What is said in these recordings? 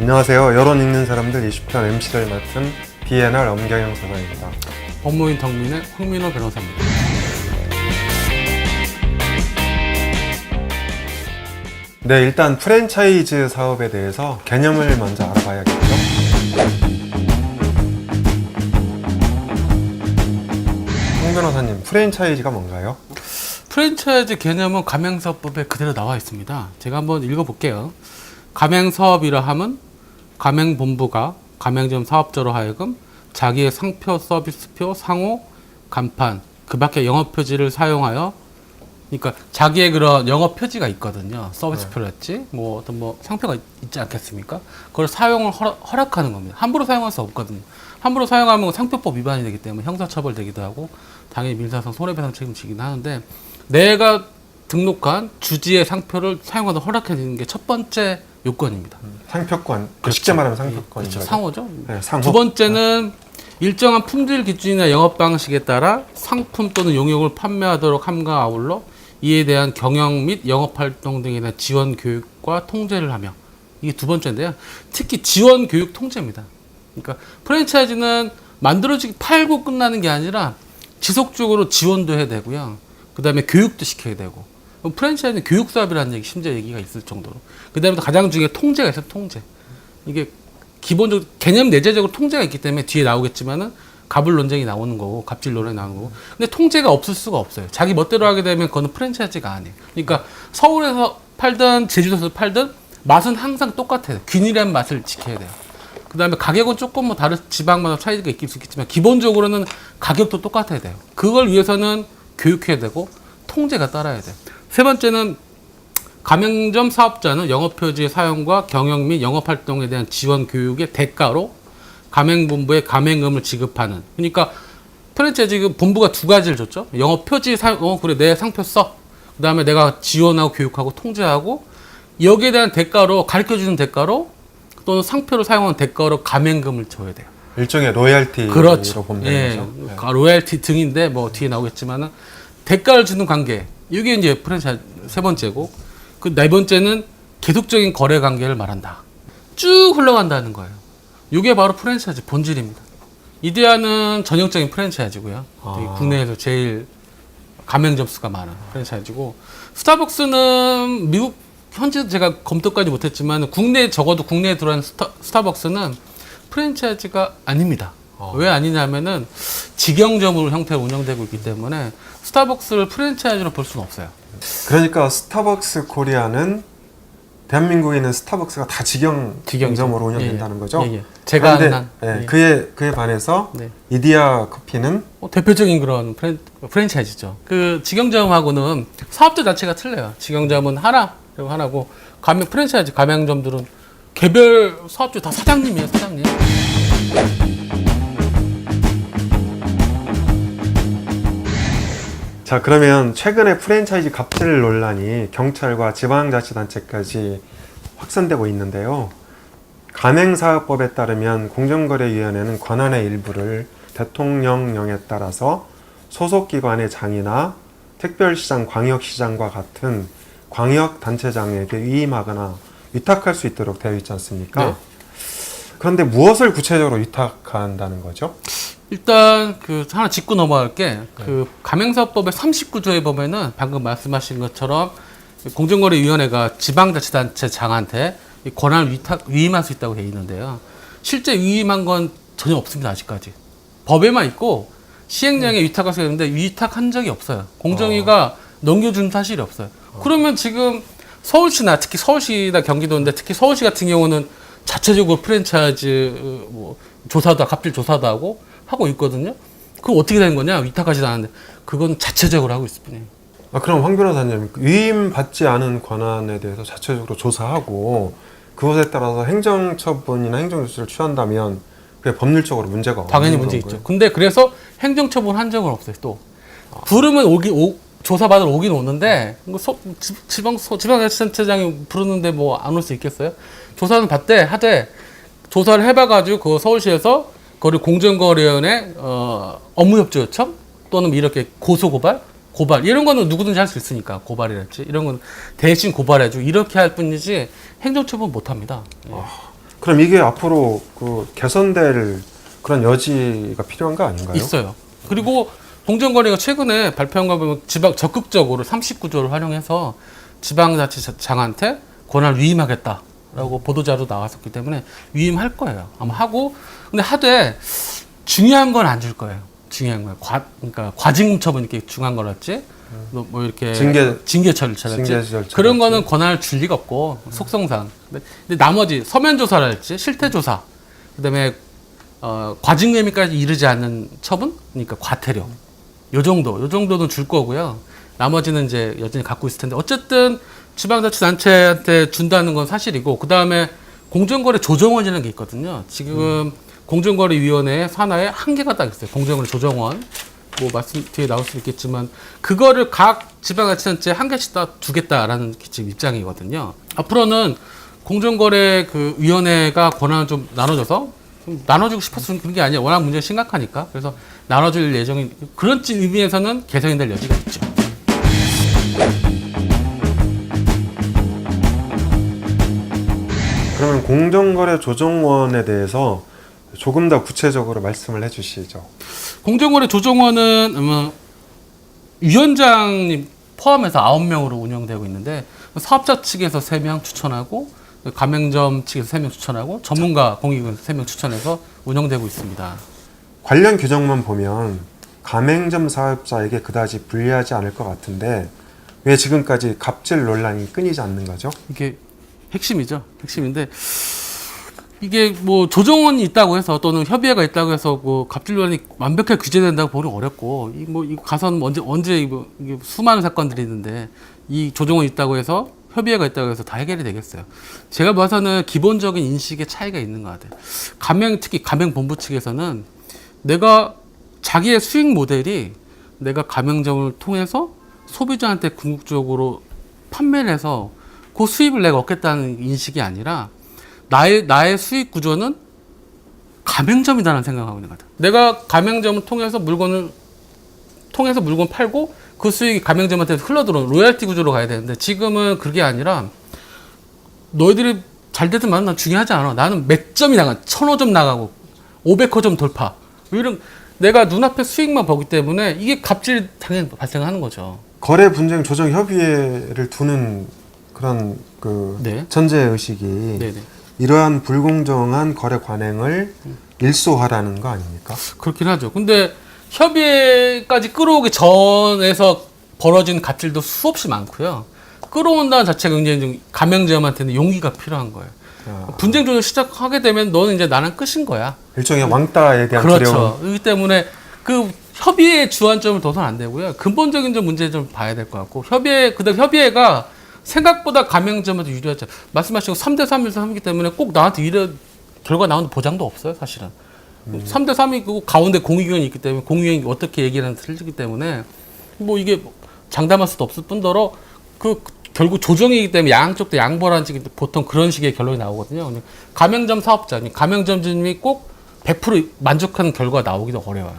안녕하세요. 여론 읽는 사람들 20편 MC를 맡은 BNR 엄경영 사장입니다. 법무인 덕민의 황민호 변호사입니다. 네, 일단 프랜차이즈 사업에 대해서 개념을 먼저 알아봐야겠죠. 황 변호사님, 프랜차이즈가 뭔가요? 프랜차이즈 개념은 가맹사업법에 그대로 나와 있습니다. 제가 한번 읽어볼게요. 가맹사업이라 함은 가맹본부가 가맹점 사업자로 하여금 자기의 상표, 서비스표, 상호, 간판, 그 밖에 영업표지를 사용하여, 그러니까 자기의 그런 영업표지가 있거든요. 서비스표랄지 뭐 어떤 뭐 상표가 있지 않겠습니까? 그걸 사용을 허락하는 겁니다. 함부로 사용할 수 없거든요. 함부로 사용하면 상표법 위반이 되기 때문에 형사처벌되기도 하고 당연히 민사상 손해배상 책임지긴 하는데, 내가 등록한 주지의 상표를 사용하도록 허락해 주는 게 첫 번째 요건입니다. 상표권, 그렇죠. 쉽게 말하면 상표권인 그렇죠. 거죠. 상호죠. 네, 상호. 두 번째는 일정한 품질 기준이나 영업 방식에 따라 상품 또는 용역을 판매하도록 함과 아울러 이에 대한 경영 및 영업 활동 등에 대한 지원 교육과 통제를 하며, 이게 두 번째인데요. 특히 지원 교육 통제입니다. 그러니까 프랜차이즈는 만들어지기 팔고 끝나는 게 아니라 지속적으로 지원도 해야 되고요. 그 다음에 교육도 시켜야 되고. 프랜차이즈는 교육 사업이라는 얘기, 심지어 얘기가 있을 정도로. 그 다음에 가장 중요한 통제가 있어요, 통제. 이게 기본적으로 개념 내재적으로 통제가 있기 때문에 뒤에 나오겠지만은 갑을 논쟁이 나오는 거고, 갑질 논란이 나오는 거고. 근데 통제가 없을 수가 없어요. 자기 멋대로 하게 되면 그거는 프랜차이즈가 아니에요. 그러니까 서울에서 팔든 제주도에서 팔든 맛은 항상 똑같아요. 균일한 맛을 지켜야 돼요. 그 다음에 가격은 조금 뭐 다른 지방마다 차이가 있을 수 있겠지만 기본적으로는 가격도 똑같아야 돼요. 그걸 위해서는 교육해야 되고 통제가 따라야 돼요. 세 번째는 가맹점 사업자는 영업표지의 사용과 경영 및 영업활동에 대한 지원 교육의 대가로 가맹본부에 가맹금을 지급하는. 그러니까 프랜차이즈 본부가 두 가지를 줬죠. 영업표지 사용, 그래 내 상표 써. 그 다음에 내가 지원하고 교육하고 통제하고, 여기에 대한 대가로, 가르쳐주는 대가로 또는 상표를 사용하는 대가로 가맹금을 줘야 돼요. 일종의 로열티로 그렇죠. 보면 예, 되는 거죠. 네. 로열티 등인데 뭐 뒤에 나오겠지만은 대가를 주는 관계. 이게 이제 프랜차이즈 세 번째고, 그 네 번째는 계속적인 거래 관계를 말한다. 쭉 흘러간다는 거예요. 이게 바로 프랜차이즈 본질입니다. 이데아는 전형적인 프랜차이즈고요. 국내에서 제일 가맹점 수가 많은 프랜차이즈고, 스타벅스는 미국 현재 제가 검토까지 못했지만 국내에, 적어도 국내에 들어온 스타벅스는 프랜차이즈가 아닙니다. 왜 아니냐면은 직영점으로 형태로 운영되고 있기 때문에 스타벅스를 프랜차이즈로 볼 수는 없어요. 그러니까 스타벅스 코리아는 대한민국에 있는 스타벅스가 다 직영점으로 운영된다는 거죠. 예. 제가 아는 한. 예, 예. 그에 반해서 네. 이디야 커피는 대표적인 그런 프랜차이즈죠. 그 직영점하고는 사업자 자체가 틀려요. 직영점은 하나고 프랜차이즈 가맹점들은 개별 사업주 다 사장님이에요, 사장님. 자, 그러면 최근에 프랜차이즈 갑질 논란이 경찰과 지방자치단체까지 확산되고 있는데요. 가맹사업법에 따르면 공정거래위원회는 권한의 일부를 대통령령에 따라서 소속기관의 장이나 특별시장, 광역시장과 같은 광역단체장에게 위임하거나 위탁할 수 있도록 되어 있지 않습니까? 네. 그런데 무엇을 구체적으로 위탁한다는 거죠? 일단 그 하나 짚고 넘어갈게. 그 가맹사업법의 39조에 보면은 방금 말씀하신 것처럼 공정거래위원회가 지방자치단체장한테 이 권한을 위임할 수 있다고 되어 있는데요. 실제 위임한 건 전혀 없습니다, 아직까지. 법에만 있고 시행령에 위탁할 수 있는데 위탁한 적이 없어요. 공정위가 넘겨준 사실이 없어요. 그러면 지금 서울시나, 특히 서울시나 경기도인데 특히 서울시 같은 경우는 자체적으로 프랜차이즈 조사도, 갑질 조사도 하고 있거든요. 그거 어떻게 되는 거냐? 위탁하지도 않았는데 그건 자체적으로 하고 있을 뿐이에요. 그럼 황 변호사님, 위임받지 않은 권한에 대해서 자체적으로 조사하고 그것에 따라서 행정처분이나 행정조치를 취한다면 그게 법률적으로 문제가 없는 당연히 문제 건가요? 있죠. 근데 그래서 행정처분 한 적은 없어요. 또 부르면 조사받으러 오긴 오는데 지방자치단체장이 부르는데 뭐 안 올 수 있겠어요? 조사는 받되 하되 조사를 해봐가지고 그 서울시에서 그거를 공정거래위원회 업무협조 요청 또는 이렇게 고발 이런 거는 누구든지 할 수 있으니까, 고발이랄지 이런 건 대신 고발해주고 이렇게 할 뿐이지 행정처분 못 합니다. 예. 그럼 이게 앞으로 그 개선될 그런 여지가 필요한 거 아닌가요? 있어요. 그리고 공정거래가 최근에 발표한 거 보면 지방 적극적으로 39조를 활용해서 지방자치장한테 권한을 위임하겠다라고 보도자료 나왔었기 때문에 위임할 거예요. 아마 하고 근데 하되 중요한 건 안 줄 거예요. 중요한 건 그러니까 과징금 처분 이렇게 중요한 거랄지 뭐 이렇게 징계 절차랄지 그런 거는 권한을 줄 리가 없고 속성상. 근데 나머지 서면 조사랄지 실태 조사 그다음에 과징금까지 이르지 않는 처분 그러니까 과태료 요 정도는 줄 거고요. 나머지는 이제 여전히 갖고 있을 텐데 어쨌든 지방자치단체한테 준다는 건 사실이고 그 다음에 공정거래 조정원이라는 게 있거든요. 지금 공정거래위원회 산하에 한계가 딱 있어요. 공정거래 조정원 뭐 말씀 뒤에 나올 수 있겠지만 그거를 각 지방자치단체에 한 개씩 다 두겠다라는 지금 입장이거든요. 앞으로는 공정거래 그 위원회가 권한을 좀 나눠줘서 좀 나눠주고 싶어서 그런 게 아니라 워낙 문제가 심각하니까 그래서 나눠줄 예정인 그런 의미에서는 개선이 될 여지가 있죠. 그러면 공정거래 조정원에 대해서 조금 더 구체적으로 말씀을 해주시죠. 공정거래 조정원은 위원장님 포함해서 9명으로 운영되고 있는데 사업자 측에서 3명 추천하고 가맹점 측에서 3명 추천하고 전문가 공익은 3명 추천해서 운영되고 있습니다. 관련 규정만 보면 가맹점 사업자에게 그다지 불리하지 않을 것 같은데 왜 지금까지 갑질 논란이 끊이지 않는 거죠? 이게 핵심이죠. 핵심인데 이게 뭐 조정원이 있다고 해서 또는 협의회가 있다고 해서 뭐 갑질 논란이 완벽하게 규제된다고 보기 어렵고 이거 가서는 언제 이게 수많은 사건들이 있는데 이 조정원이 있다고 해서 협의회가 있다고 해서 다 해결이 되겠어요. 제가 봐서는 기본적인 인식의 차이가 있는 것 같아요. 특히 가맹본부 측에서는 내가 자기의 수익 모델이 내가 가맹점을 통해서 소비자한테 궁극적으로 판매를 해서 그 수입을 내가 얻겠다는 인식이 아니라 나의 수익 구조는 가맹점이다라는 생각을 하고 있는 것 같아요. 내가 가맹점을 통해서 물건 팔고 그 수익이 가맹점한테 흘러들어오는 로열티 구조로 가야 되는데 지금은 그게 아니라 너희들이 잘 되든 말든 난 중요하지 않아. 나는 몇 점이 나가 1,000호점 나가고 500호점 돌파 이런 내가 눈앞에 수익만 보기 때문에 이게 갑질이 당연히 발생하는 거죠. 거래 분쟁 조정 협의회를 두는 그런 그 네. 전제 의식이 네네. 이러한 불공정한 거래 관행을 일소하라는 거 아닙니까? 그렇긴 하죠. 근데 협의회까지 끌어오기 전에서 벌어진 갑질도 수없이 많고요. 끌어온다는 자체가 굉장히 좀 가맹점한테는 용기가 필요한 거예요. 분쟁 조정 시작하게 되면 너는 이제 나는 끝인 거야. 일종의 왕따에 대한 그렇죠. 두려움. 그렇기 때문에 그 협의의 주안점을 둬서는 안 되고요. 근본적인 좀 문제 좀 봐야 될 것 같고 그다음 협의회가 생각보다 가맹점한테 유리하죠. 말씀하신 3대 3에서 3이기 때문에 꼭 나한테 결과 나오는 보장도 없어요, 사실은. 3대 3이고 가운데 공익위원이 있기 때문에 공익위원이 어떻게 얘기를 하는지 틀리기 때문에 뭐 이게 장담할 수도 없을 뿐더러 결국 조정이기 때문에 양쪽 다 양보라는 식이 보통 그런 식의 결론이 나오거든요. 가맹점 사업자, 가맹점주님이 꼭 100% 만족하는 결과가 나오기도 어려워요.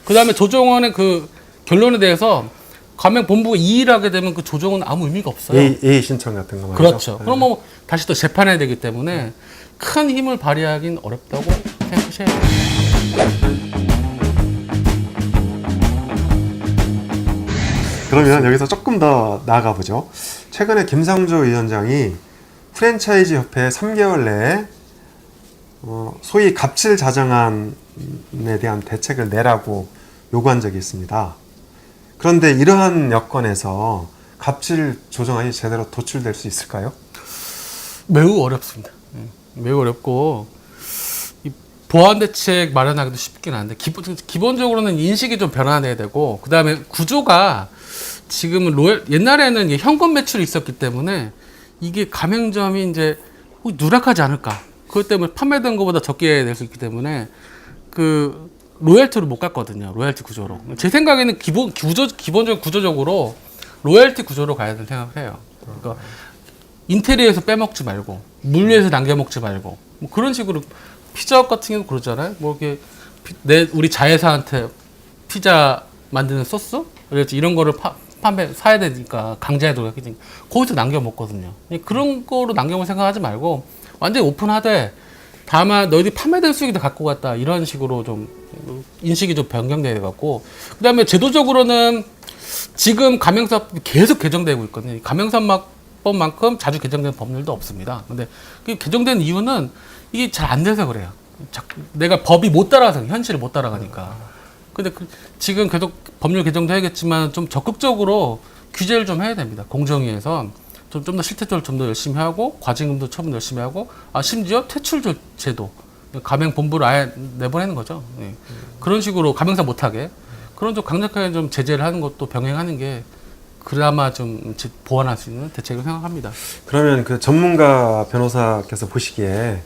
그 다음에 조정원의 그 결론에 대해서 가맹본부가 이의를 하게 되면 그 조정은 아무 의미가 없어요. A 신청 같은 거 말이죠. 그렇죠. 그럼 뭐 다시 또 재판해야 되기 때문에 큰 힘을 발휘하기는 어렵다고 생각하셔야 돼요. 그러면 여기서 조금 더 나아가 보죠. 최근에 김상조 위원장이 프랜차이즈 협회에 3개월 내에 소위 갑질 자정안에 대한 대책을 내라고 요구한 적이 있습니다. 그런데 이러한 여건에서 갑질 조정안이 제대로 도출될 수 있을까요? 매우 어렵습니다. 매우 어렵고 이 보완 대책 마련하기도 쉽긴 한데 기본적으로는 인식이 좀 변화돼야 되고 그 다음에 구조가 지금은 옛날에는 이게 현금 매출이 있었기 때문에 이게 가맹점이 이제 누락하지 않을까. 그것 때문에 판매된 것보다 적게 낼 수 있기 때문에 그 로열티로 못 갔거든요. 로열티 구조로. 제 생각에는 기본적인 구조적으로 로열티 구조로 가야 될 생각을 해요. 그러니까 인테리어에서 빼먹지 말고 물류에서 남겨먹지 말고 뭐 그런 식으로 피자업 같은 경우도 그러잖아요. 뭐 이렇게 우리 자회사한테 피자 만드는 소스 그래서 이런 거를 사야 되니까 강제하도록 거기서 남겨 먹거든요. 그런 거로 남겨 먹을 생각하지 말고 완전히 오픈하되 다만 너희들이 판매될 수익을 갖고 갔다 이런 식으로 좀 인식이 좀 변경돼야 갖고 그다음에 제도적으로는 지금 가맹사업이 계속 개정되고 있거든요. 가맹사업법만큼 자주 개정된 법률도 없습니다. 근데 그 개정된 이유는 이게 잘 안 돼서 그래요. 내가 법이 못 따라가서 현실을 못 따라가니까. 근데 지금 계속 법률 개정도 해야겠지만 좀 적극적으로 규제를 좀 해야 됩니다. 공정위에서 좀 더 실태적으로 좀 더 열심히 하고 과징금도 처분 열심히 하고 심지어 퇴출 제도 가맹본부를 아예 내보내는 거죠. 예. 그런 식으로 가맹사 못하게 그런 좀 강력하게 좀 제재를 하는 것도 병행하는 게 그나마 좀 보완할 수 있는 대책을 생각합니다. 그러면 그 전문가 변호사께서 보시기에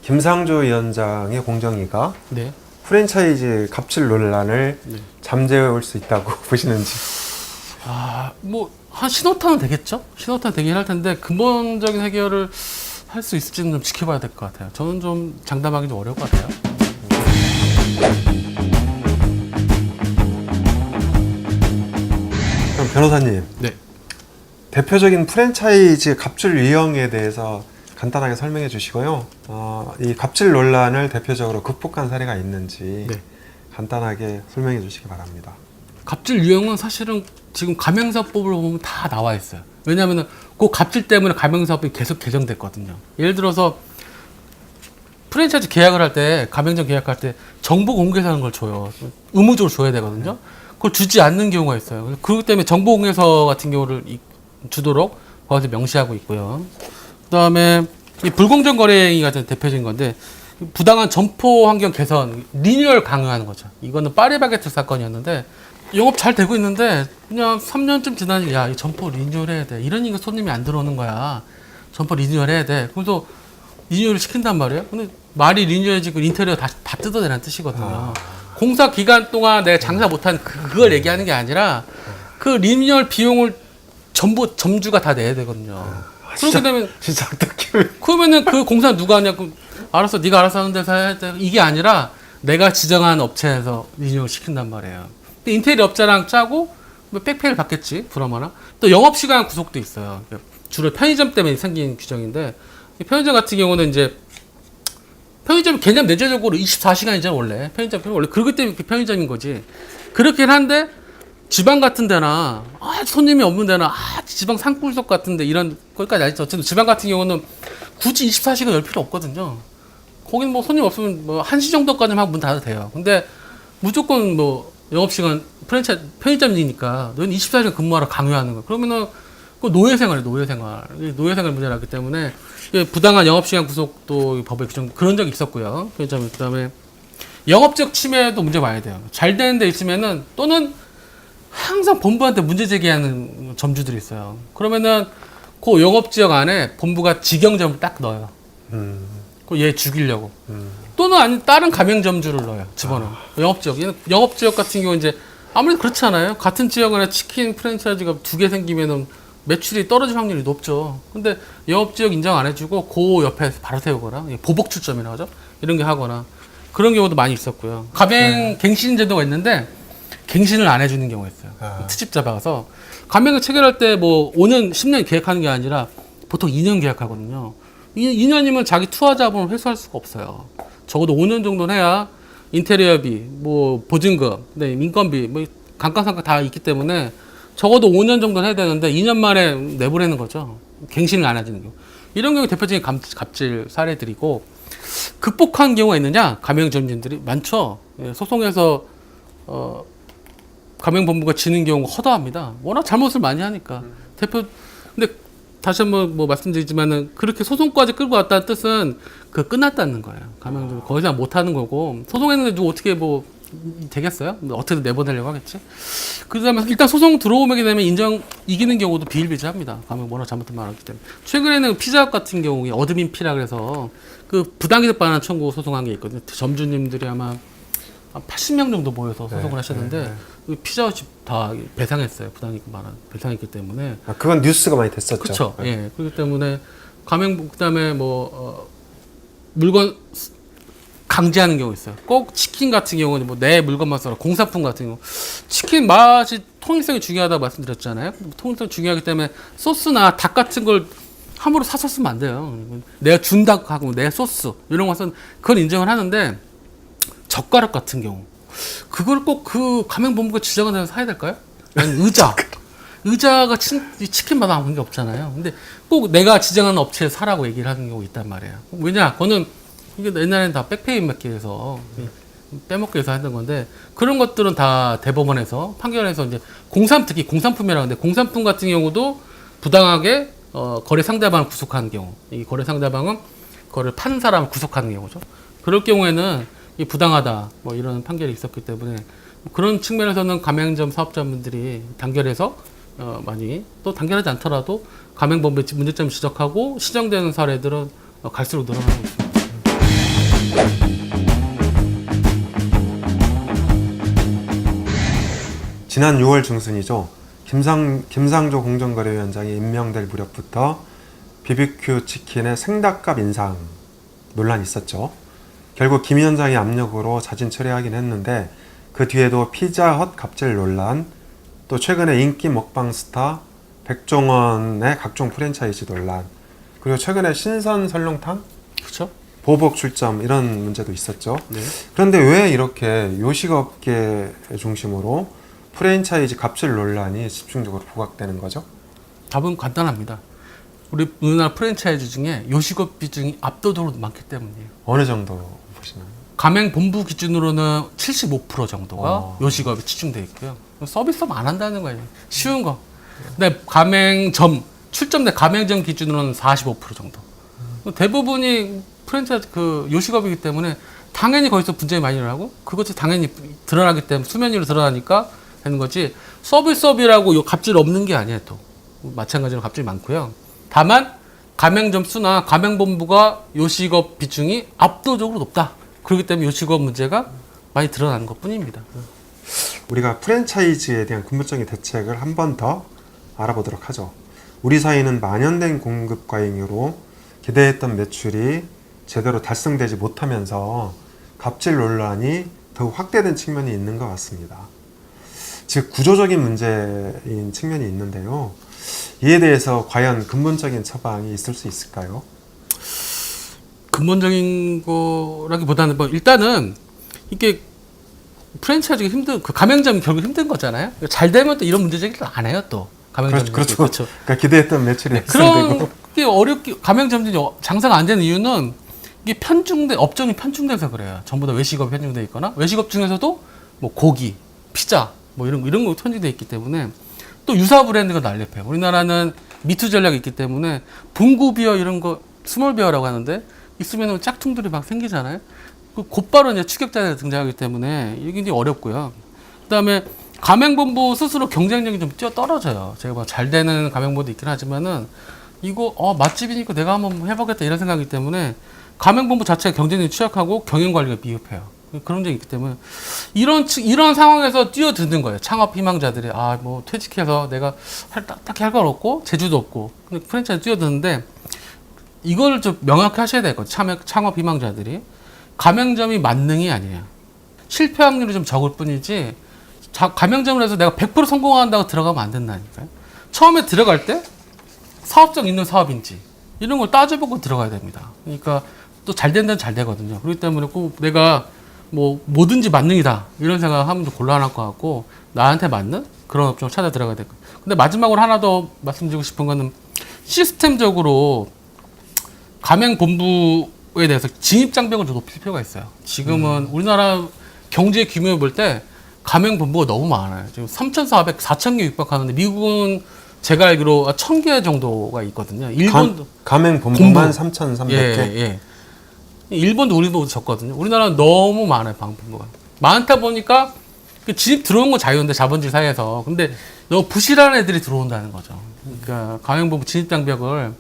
김상조 위원장의 공정위가 네. 프랜차이즈 갑질 논란을 잠재울 수 있다고 보시는지. 한 신호탄은 되겠죠? 신호탄 되긴 할 텐데 근본적인 해결을 할 수 있을지는 좀 지켜봐야 될 것 같아요. 저는 좀 장담하기 좀 어려울 것 같아요. 그럼 변호사님, 네. 대표적인 프랜차이즈 갑질 유형에 대해서 간단하게 설명해 주시고요. 이 갑질 논란을 대표적으로 극복한 사례가 있는지 네. 간단하게 설명해 주시기 바랍니다. 갑질 유형은 사실은 지금 가맹사법을 보면 다 나와 있어요. 왜냐하면 그 갑질 때문에 가맹사법이 계속 개정됐거든요. 예를 들어서 프랜차이즈 계약을 할 때, 가맹점 계약할 때 정보 공개서라는 걸 줘요. 의무적으로 줘야 되거든요. 그걸 주지 않는 경우가 있어요. 그렇기 때문에 정보 공개서 같은 경우를 주도록 거기서 명시하고 있고요. 그다음에 이 불공정 거래 행위 같은 대표적인 건데 부당한 점포 환경 개선, 리뉴얼 강요하는 거죠. 이거는 파리바게트 사건이었는데 영업 잘 되고 있는데 그냥 3년쯤 지나니 야, 이 점포 리뉴얼 해야 돼. 이러니까 손님이 안 들어오는 거야. 점포 리뉴얼 해야 돼. 그래서 리뉴얼을 시킨단 말이에요. 근데 말이 리뉴얼이지 그 인테리어 다 뜯어내라는 뜻이거든요. 공사 기간 동안 내가 장사 못한 그걸 얘기하는 게 아니라 그 리뉴얼 비용을 전부 점주가 다 내야 되거든요. 그렇게 되면 진짜 어떻게 그러면은 그 공사 누가 하냐? 그 알았어, 네가 알아서 하는 데서 해야 돼. 이게 아니라 내가 지정한 업체에서 리뉴얼 시킨단 말이에요. 근데 인테리어 업자랑 짜고 뭐 백페이를 받겠지, 그러거나 또 영업 시간 구속도 있어요. 주로 편의점 때문에 생긴 규정인데 이 편의점 같은 경우는 이제 편의점 개념 내재적으로 24시간이잖아 원래. 편의점 원래 그렇기 때문에 편의점인 거지. 그렇긴 한데 지방 같은 데나 손님이 없는 데나 지방 산골석 같은 데 이런 거기까지 아니죠. 어쨌든 지방 같은 경우는 굳이 24시간 열 필요 없거든요. 거기는 뭐 손님 없으면 뭐 1시 정도까지만 하고 문 닫아도 돼요. 근데 무조건 뭐 영업시간 편의점이니까 너는 24시간 근무하라 강요하는 거. 그러면은 그 노예생활이에요. 노예생활 문제가 나기 때문에 부당한 영업시간 구속도 법에 규정 그런 적이 있었고요. 편의점 그다음에 영업적 침해도 문제 봐야 돼요. 잘 되는 데 있으면은 또는 항상 본부한테 문제 제기하는 점주들이 있어요. 그러면은 그 영업지역 안에 본부가 직영점을 딱 넣어요. 그 얘 죽이려고. 또는 아니 다른 가맹점주를 넣어요. 집어넣어. 영업지역 같은 경우 이제 아무래도 그렇지 않아요? 같은 지역 안에 치킨 프랜차이즈가 2개 생기면은 매출이 떨어질 확률이 높죠. 근데 영업지역 인정 안 해주고 그 옆에 바로 세우거나 보복 출점이라고 하죠. 이런 게 하거나 그런 경우도 많이 있었고요. 가맹 갱신 제도가 있는데 갱신을 안 해주는 경우가 있어요. 트집 잡아가서 가맹을 체결할 때 뭐 5년, 10년 계약하는 게 아니라 보통 2년 계약하거든요. 2년이면 자기 투하 자본을 회수할 수가 없어요. 적어도 5년 정도는 해야 인테리어비, 뭐 보증금, 네, 인건비, 뭐 감가상각 다 있기 때문에 적어도 5년 정도는 해야 되는데 2년 만에 내보내는 거죠. 갱신을 안 해주는 경우. 이런 경우 대표적인 갑질 사례들이고 극복한 경우가 있느냐? 가맹점주들이 많죠. 소송에서 가맹본부가 지는 경우가 허다합니다. 워낙 잘못을 많이 하니까. 근데 다시 한번 뭐 말씀드리지만은 그렇게 소송까지 끌고 왔다는 뜻은 그 끝났다는 거예요. 가맹점 거의 다 못하는 거고 소송했는데 누구 어떻게 뭐 되겠어요? 어떻게든 내보내려고 하겠지. 그다음에 일단 소송 들어오게 되면 이기는 경우도 비일비재합니다. 가맹 워낙 잘못한 많았기 때문에. 최근에는 피자헛 같은 경우에 어드민 피라 그래서 그 부당이득 반환 청구 소송한 게 있거든요. 점주님들이 아마 80명 정도 모여서 소송을 하셨는데 피자헛이 다 배상했어요. 부당이득 반환 배상했기 때문에. 그건 뉴스가 많이 됐었죠. 그렇죠. 예. 그렇기 때문에 그다음에 물건 강제하는 경우 있어요. 꼭 치킨 같은 경우는 뭐 내 물건만 써라. 공산품 같은 경우 치킨 맛이 통일성이 중요하다고 말씀드렸잖아요. 통일성이 중요하기 때문에 소스나 닭 같은 걸 함부로 사서 쓰면 안 돼요. 내가 준다고 하고 내 소스 이런 것은 그건 인정을 하는데 젓가락 같은 경우 그걸 꼭 그 가맹본부가 지정한 데서 사야 될까요? 아니, 의자가 치킨마다 아무 관계 없잖아요. 근데 꼭 내가 지정한 업체에서 사라고 얘기를 하는 경우가 있단 말이에요. 왜냐? 그거는 이게 옛날에는 다 백페이 맡기해서 빼먹기 위해서 하던 건데 그런 것들은 다 대법원에서 판결해서 이제 특히 공산품이라고 하는데 공산품 같은 경우도 부당하게 거래 상대방을 구속하는 경우 이 거래 상대방은 거래를 판 사람을 구속하는 경우죠. 그럴 경우에는 이 부당하다 뭐 이런 판결이 있었기 때문에 그런 측면에서는 가맹점 사업자분들이 단결해서 많이 또 단결하지 않더라도 가맹본부의 문제점을 지적하고 시정되는 사례들은 갈수록 늘어나고 있습니다. 지난 6월 중순이죠. 김상조 공정거래위원장이 임명될 무렵부터 BBQ 치킨의 생닭값 인상 논란이 있었죠. 결국 김 위원장의 압력으로 자진 철회하긴 했는데 그 뒤에도 피자헛 갑질 논란, 또 최근에 인기 먹방 스타 백종원의 각종 프랜차이즈 논란, 그리고 최근에 신선 설렁탕, 그렇죠? 보복 출점 이런 문제도 있었죠. 네. 그런데 왜 이렇게 요식업계 중심으로 프랜차이즈 갑질 논란이 집중적으로 부각되는 거죠? 답은 간단합니다. 우리나라 프랜차이즈 중에 요식업 비중이 압도적으로 많기 때문이에요. 어느 정도 보시나요? 가맹본부 기준으로는 75% 정도가 요식업에 집중되어 있고요. 서비스업 안 한다는 거예요. 쉬운 거. 근데 출점된 가맹점 기준으로는 45% 정도. 대부분이 프랜차이즈 요식업이기 때문에 당연히 거기서 분쟁이 많이 일어나고 그것이 당연히 드러나기 때문에 수면 위로 드러나니까 되는 거지. 서비스업이라고 갑질 없는 게 아니에요. 또 마찬가지로 갑질이 많고요. 다만 가맹점 수나 가맹본부가 요식업 비중이 압도적으로 높다. 그렇기 때문에 요식업 문제가 많이 드러나는 것뿐입니다. 우리가 프랜차이즈에 대한 근본적인 대책을 한 번 더 알아보도록 하죠. 우리 사회는 만연된 공급 과잉으로 기대했던 매출이 제대로 달성되지 못하면서 갑질 논란이 더욱 확대된 측면이 있는 것 같습니다. 즉 구조적인 문제인 측면이 있는데요. 이에 대해서 과연 근본적인 처방이 있을 수 있을까요? 근본적인 거라기보다는 일단은 이게 프랜차이즈가 가맹점이 결국 힘든 거잖아요. 잘 되면 또 이런 문제 제기를 안 해요, 또. 가맹점들이. 그렇죠. 그러니까 기대했던 매출이 그런 게 가맹점들이 장사가 안 되는 이유는 이게 업종이 편중돼서 그래요. 전부 다 외식업이 편중돼 있거나 외식업 중에서도 뭐 고기, 피자 뭐 이런 거 편중돼 있기 때문에 또 유사 브랜드가 난립해요. 우리나라는 미투 전략이 있기 때문에 봉구비어 이런 거 스몰비어라고 하는데 있으면 짝퉁들이 막 생기잖아요. 곧바로 이제 추격자들이 등장하기 때문에 이게 굉장히 어렵고요. 그다음에 가맹본부 스스로 경쟁력이 좀 뛰어 떨어져요. 제가 뭐 잘 되는 가맹본부도 있긴 하지만은 이거 맛집이니까 내가 한번 해보겠다 이런 생각이기 때문에 가맹본부 자체가 경쟁력이 취약하고 경영관리가 미흡해요. 그런 점이 있기 때문에 이런 상황에서 뛰어드는 거예요. 창업 희망자들이 뭐 퇴직해서 내가 딱히 할 건 없고 재주도 없고 근데 프랜차이즈 뛰어드는데 이걸 좀 명확히 하셔야 될 거예요. 창업 희망자들이 가맹점이 만능이 아니에요. 실패 확률이 좀 적을 뿐이지 가맹점을 해서 내가 100% 성공한다고 들어가면 안 된다니까요. 처음에 들어갈 때 사업성 있는 사업인지 이런 걸 따져보고 들어가야 됩니다. 그러니까 또 잘 된 데는 잘 되거든요. 그렇기 때문에 꼭 내가 뭐 뭐든지 만능이다 이런 생각하면 좀 곤란할 것 같고 나한테 맞는 그런 업종을 찾아 들어가야 될 거예요. 근데 마지막으로 하나 더 말씀드리고 싶은 거는 시스템적으로 가맹본부에 대해서 진입장벽을 좀 높일 필요가 있어요. 지금은 우리나라 경제 규모를 볼 때 가맹본부가 너무 많아요. 지금 3,400, 4,000개 육박하는데 미국은 제가 알기로 1,000개 정도가 있거든요. 일본도 가맹본부만 3,300개. 예. 일본도 우리보다 적거든요. 우리나라는 너무 많아요, 가맹본부가. 많다 보니까 진입 들어온 건 자유인데 자본주의 사회에서 근데 너무 부실한 애들이 들어온다는 거죠. 그러니까 가맹본부 진입장벽을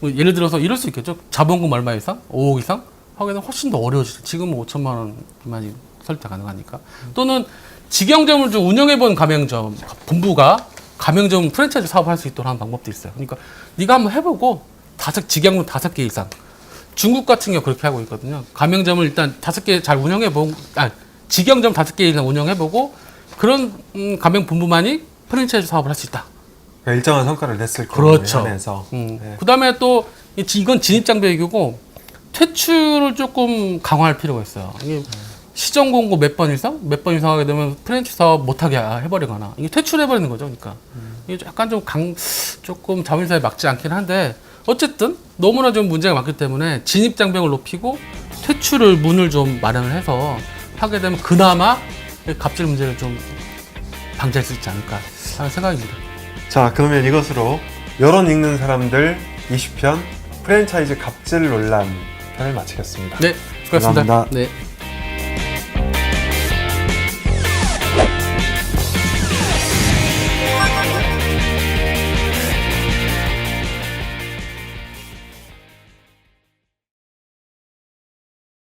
예를 들어서 이럴 수 있겠죠. 자본금 얼마 이상? 5억 이상? 하기에는 훨씬 더 어려워지죠. 지금은 5천만 원 미만이 설득 가능하니까. 또는 직영점을 좀 운영해본 가맹점, 본부가 가맹점 프랜차이즈 사업할 수 있도록 하는 방법도 있어요. 그러니까 네가 한번 해보고 직영점 5개 이상. 중국 같은 경우 그렇게 하고 있거든요. 가맹점을 일단 5개 잘 운영해보고, 직영점 5개 이상 운영해보고, 그런 가맹본부만이 프랜차이즈 사업을 할 수 있다. 그러니까 일정한 성과를 냈을 그렇죠. 경우에 한해서. 네. 그다음에 또 이건 진입장벽이고 퇴출을 조금 강화할 필요가 있어요. 이게 시정 공고 몇 번 이상 하게 되면 프랜차이즈 사업 못하게 해버리거나 이게 퇴출해버리는 거죠. 그러니까 이게 약간 조금 자본사에 맞지 않긴 한데 어쨌든 너무나 좀 문제가 많기 때문에 진입장벽을 높이고 퇴출을 문을 좀 마련을 해서 하게 되면 그나마 갑질 문제를 좀 방지할 수 있지 않을까 하는 생각입니다. 자, 그러면 이것으로 여론 읽는 사람들 20편 프랜차이즈 갑질 논란 편을 마치겠습니다. 네, 수고하셨습니다. 감사합니다. 네.